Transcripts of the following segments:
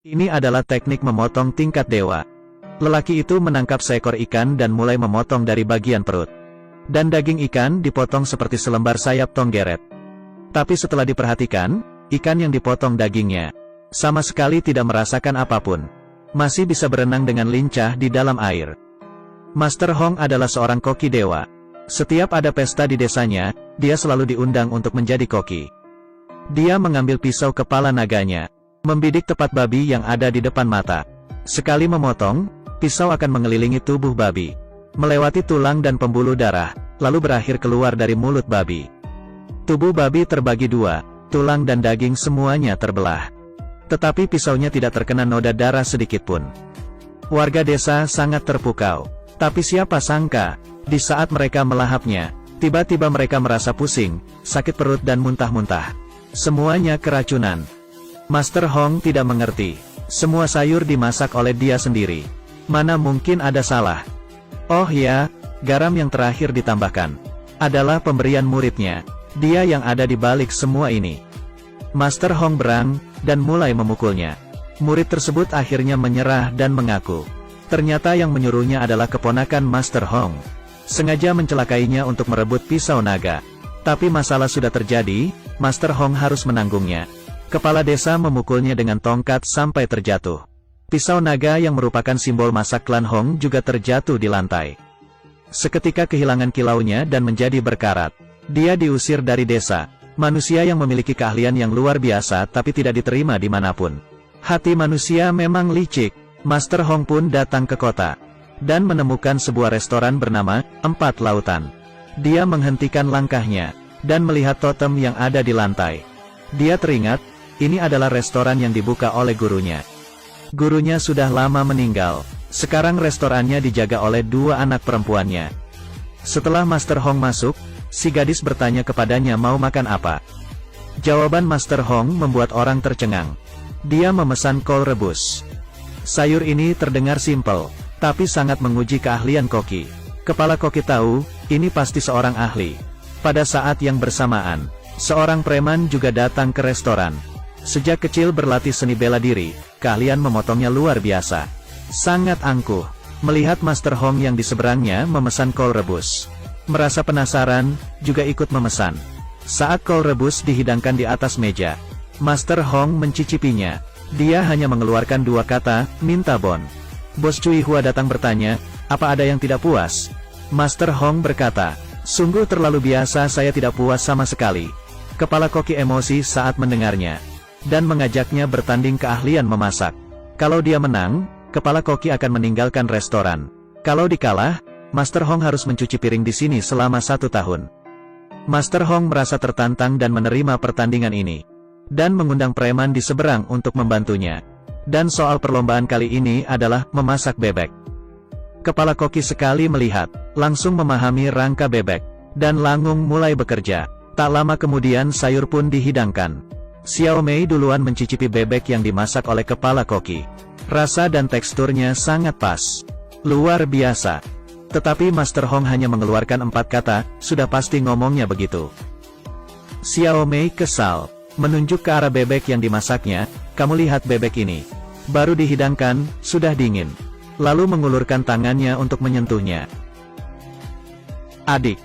Ini adalah teknik memotong tingkat dewa. Lelaki itu menangkap seekor ikan dan mulai memotong dari bagian perut. Dan daging ikan dipotong seperti selembar sayap tonggeret. Tapi setelah diperhatikan, ikan yang dipotong dagingnya sama sekali tidak merasakan apapun. Masih bisa berenang dengan lincah di dalam air. Master Hong adalah seorang koki dewa. Setiap ada pesta di desanya, dia selalu diundang untuk menjadi koki. Dia mengambil pisau kepala naganya, membidik tepat babi yang ada di depan mata. Sekali memotong, pisau akan mengelilingi tubuh babi, melewati tulang dan pembuluh darah, lalu berakhir keluar dari mulut babi. Tubuh babi terbagi dua, tulang dan daging semuanya terbelah. Tetapi pisaunya tidak terkena noda darah sedikitpun. Warga desa sangat terpukau. Tapi siapa sangka, di saat mereka melahapnya, tiba-tiba mereka merasa pusing, sakit perut dan muntah-muntah. Semuanya keracunan. Master Hong tidak mengerti. Semua sayur dimasak oleh dia sendiri. Mana mungkin ada salah? Oh ya, garam yang terakhir ditambahkan adalah pemberian muridnya. Dia yang ada di balik semua ini. Master Hong berang, dan mulai memukulnya. Murid tersebut akhirnya menyerah dan mengaku. Ternyata yang menyuruhnya adalah keponakan Master Hong. Sengaja mencelakainya untuk merebut pisau naga. Tapi masalah sudah terjadi, Master Hong harus menanggungnya. Kepala desa memukulnya dengan tongkat sampai terjatuh. Pisau naga yang merupakan simbol masa klan Hong juga terjatuh di lantai. Seketika kehilangan kilaunya dan menjadi berkarat. Dia diusir dari desa. Manusia yang memiliki keahlian yang luar biasa tapi tidak diterima dimanapun. Hati manusia memang licik. Master Hong pun datang ke kota. Dan menemukan sebuah restoran bernama Empat Lautan. Dia menghentikan langkahnya, dan melihat totem yang ada di lantai. Dia teringat, ini adalah restoran yang dibuka oleh gurunya. Gurunya sudah lama meninggal, sekarang restorannya dijaga oleh dua anak perempuannya. Setelah Master Hong masuk, si gadis bertanya kepadanya mau makan apa. Jawaban Master Hong membuat orang tercengang. Dia memesan kol rebus. Sayur ini terdengar simpel, tapi sangat menguji keahlian koki. Kepala koki tahu, ini pasti seorang ahli. Pada saat yang bersamaan, seorang preman juga datang ke restoran. Sejak kecil berlatih seni bela diri, keahlian memotongnya luar biasa. Sangat angkuh, melihat Master Hong yang di seberangnya memesan kol rebus. Merasa penasaran, juga ikut memesan. Saat kol rebus dihidangkan di atas meja, Master Hong mencicipinya. Dia hanya mengeluarkan dua kata, minta bon. Bos Cui Hua datang bertanya, apa ada yang tidak puas? Master Hong berkata, sungguh terlalu biasa, saya tidak puas sama sekali. Kepala koki emosi saat mendengarnya, dan mengajaknya bertanding keahlian memasak. Kalau dia menang, kepala koki akan meninggalkan restoran. Kalau dikalah, Master Hong harus mencuci piring di sini selama 1 tahun. Master Hong merasa tertantang dan menerima pertandingan ini. Dan mengundang preman di seberang untuk membantunya. Dan soal perlombaan kali ini adalah memasak bebek. Kepala koki sekali melihat, langsung memahami rangka bebek, dan langsung mulai bekerja. Tak lama kemudian sayur pun dihidangkan. Xiao Mei duluan mencicipi bebek yang dimasak oleh kepala koki. Rasa dan teksturnya sangat pas. Luar biasa. Tetapi Master Hong hanya mengeluarkan 4 kata, sudah pasti ngomongnya begitu. Xiao Mei kesal, menunjuk ke arah bebek yang dimasaknya, kamu lihat bebek ini. Baru dihidangkan, sudah dingin. Lalu mengulurkan tangannya untuk menyentuhnya. Adik.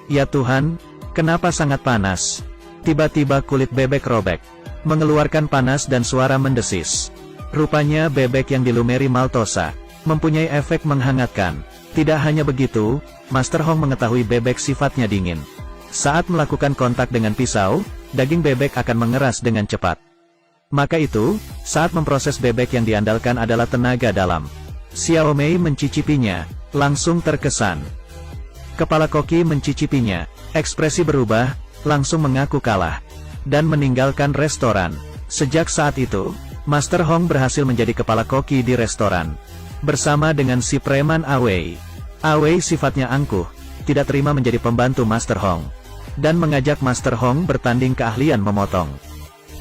Ya Tuhan, kenapa sangat panas? Tiba-tiba kulit bebek robek, mengeluarkan panas dan suara mendesis. Rupanya bebek yang dilumeri maltosa, mempunyai efek menghangatkan. Tidak hanya begitu, Master Hong mengetahui bebek sifatnya dingin. Saat melakukan kontak dengan pisau, daging bebek akan mengeras dengan cepat. Maka itu, saat memproses bebek yang diandalkan adalah tenaga dalam. Xiao Mei mencicipinya, langsung terkesan. Kepala koki mencicipinya, ekspresi berubah, langsung mengaku kalah, dan meninggalkan restoran. Sejak saat itu, Master Hong berhasil menjadi kepala koki di restoran. Bersama dengan si preman Awei. Awei sifatnya angkuh, tidak terima menjadi pembantu Master Hong. Dan mengajak Master Hong bertanding keahlian memotong.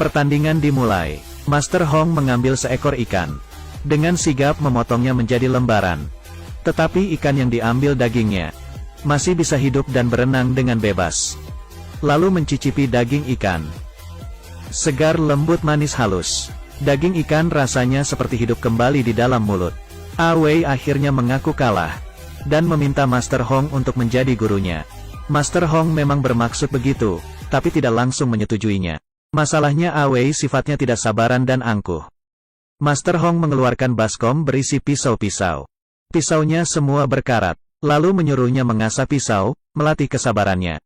Pertandingan dimulai. Master Hong mengambil seekor ikan. Dengan sigap memotongnya menjadi lembaran. Tetapi ikan yang diambil dagingnya masih bisa hidup dan berenang dengan bebas. Lalu mencicipi daging ikan. Segar lembut manis halus. Daging ikan rasanya seperti hidup kembali di dalam mulut. Awei akhirnya mengaku kalah, dan meminta Master Hong untuk menjadi gurunya. Master Hong memang bermaksud begitu, tapi tidak langsung menyetujuinya. Masalahnya Awei sifatnya tidak sabaran dan angkuh. Master Hong mengeluarkan baskom berisi pisau-pisau. Pisaunya semua berkarat, lalu menyuruhnya mengasah pisau, melatih kesabarannya.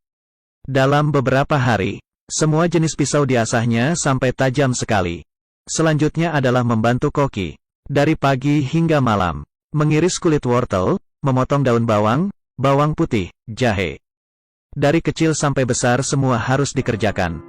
Dalam beberapa hari, semua jenis pisau diasahnya sampai tajam sekali. Selanjutnya adalah membantu koki, dari pagi hingga malam, mengiris kulit wortel, memotong daun bawang, bawang putih, jahe. Dari kecil sampai besar semua harus dikerjakan.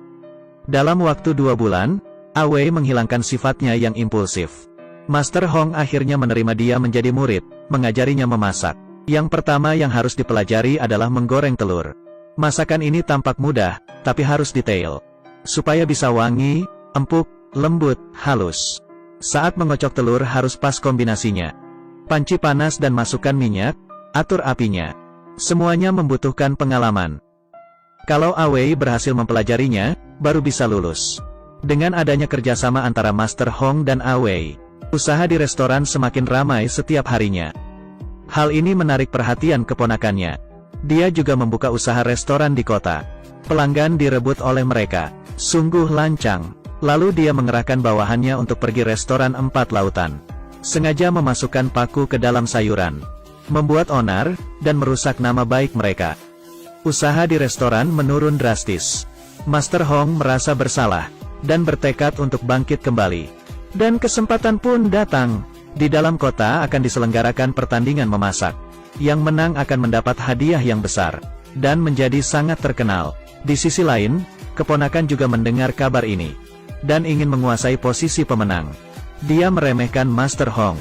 Dalam waktu 2 bulan, Awei menghilangkan sifatnya yang impulsif. Master Hong akhirnya menerima dia menjadi murid, mengajarinya memasak. Yang pertama yang harus dipelajari adalah menggoreng telur. Masakan ini tampak mudah, tapi harus detail. Supaya bisa wangi, empuk, lembut, halus. Saat mengocok telur harus pas kombinasinya. Panci panas dan masukkan minyak, atur apinya. Semuanya membutuhkan pengalaman. Kalau Awei berhasil mempelajarinya, baru bisa lulus. Dengan adanya kerjasama antara Master Hong dan Awei, usaha di restoran semakin ramai setiap harinya. Hal ini menarik perhatian keponakannya. Dia juga membuka usaha restoran di kota. Pelanggan direbut oleh mereka. Sungguh lancang. Lalu dia mengerahkan bawahannya untuk pergi restoran 4 lautan. Sengaja memasukkan paku ke dalam sayuran. Membuat onar, dan merusak nama baik mereka. Usaha di restoran menurun drastis. Master Hong merasa bersalah, dan bertekad untuk bangkit kembali. Dan kesempatan pun datang. Di dalam kota akan diselenggarakan pertandingan memasak. Yang menang akan mendapat hadiah yang besar, dan menjadi sangat terkenal. Di sisi lain, keponakan juga mendengar kabar ini, dan ingin menguasai posisi pemenang. Dia meremehkan Master Hong.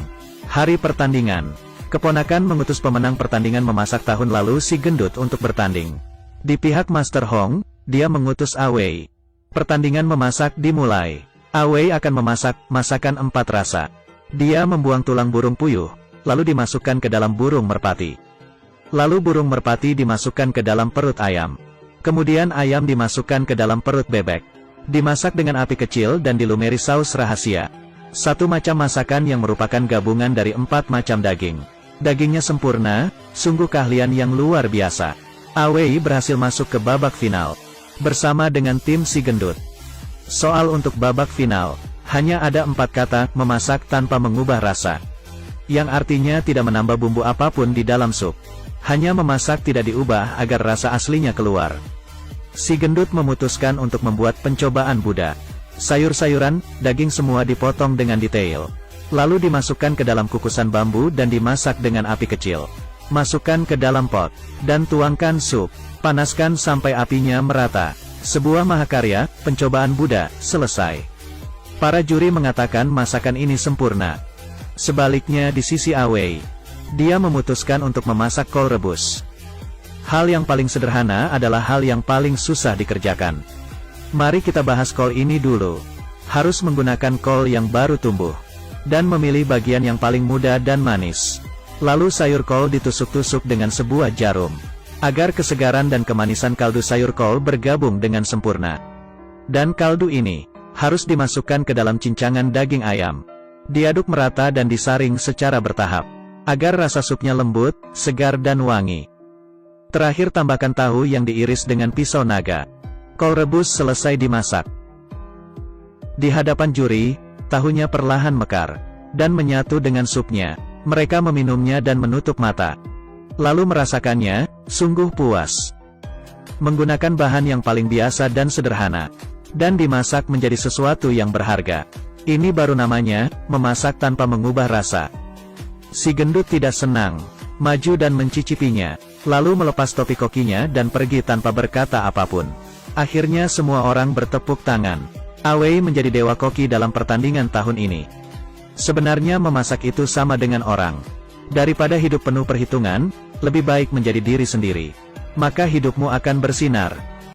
Hari pertandingan, keponakan mengutus pemenang pertandingan memasak tahun lalu si gendut untuk bertanding. Di pihak Master Hong, dia mengutus Awei. Pertandingan memasak dimulai. Awei akan memasak masakan 4 rasa. Dia membuang tulang burung puyuh, lalu dimasukkan ke dalam burung merpati. Lalu burung merpati dimasukkan ke dalam perut ayam. Kemudian ayam dimasukkan ke dalam perut bebek. Dimasak dengan api kecil dan dilumeri saus rahasia. Satu macam masakan yang merupakan gabungan dari 4 macam daging. Dagingnya sempurna, sungguh keahlian yang luar biasa. Awei berhasil masuk ke babak final, bersama dengan tim si gendut. Soal untuk babak final, hanya ada 4 kata, memasak tanpa mengubah rasa. Yang artinya tidak menambah bumbu apapun di dalam sup. Hanya memasak tidak diubah agar rasa aslinya keluar. Si gendut memutuskan untuk membuat pencobaan Buddha. Sayur-sayuran, daging semua dipotong dengan detail. Lalu dimasukkan ke dalam kukusan bambu dan dimasak dengan api kecil. Masukkan ke dalam pot, dan tuangkan sup. Panaskan sampai apinya merata. Sebuah mahakarya, pencobaan Buddha, selesai. Para juri mengatakan masakan ini sempurna. Sebaliknya di sisi Awei, dia memutuskan untuk memasak kol rebus. Hal yang paling sederhana adalah hal yang paling susah dikerjakan. Mari kita bahas kol ini dulu. Harus menggunakan kol yang baru tumbuh, dan memilih bagian yang paling muda dan manis. Lalu sayur kol ditusuk-tusuk dengan sebuah jarum, agar kesegaran dan kemanisan kaldu sayur kol bergabung dengan sempurna. Dan kaldu ini harus dimasukkan ke dalam cincangan daging ayam. Diaduk merata dan disaring secara bertahap, agar rasa supnya lembut, segar dan wangi. Terakhir tambahkan tahu yang diiris dengan pisau naga. Kol rebus selesai dimasak. Di hadapan juri, tahunya perlahan mekar, dan menyatu dengan supnya. Mereka meminumnya dan menutup mata. Lalu merasakannya, sungguh puas. Menggunakan bahan yang paling biasa dan sederhana, dan dimasak menjadi sesuatu yang berharga. Ini baru namanya, memasak tanpa mengubah rasa. Si gendut tidak senang, maju dan mencicipinya, lalu melepas topi kokinya dan pergi tanpa berkata apapun. Akhirnya semua orang bertepuk tangan. Awei menjadi dewa koki dalam pertandingan tahun ini. Sebenarnya memasak itu sama dengan orang. Daripada hidup penuh perhitungan, lebih baik menjadi diri sendiri. Maka hidupmu akan bersinar.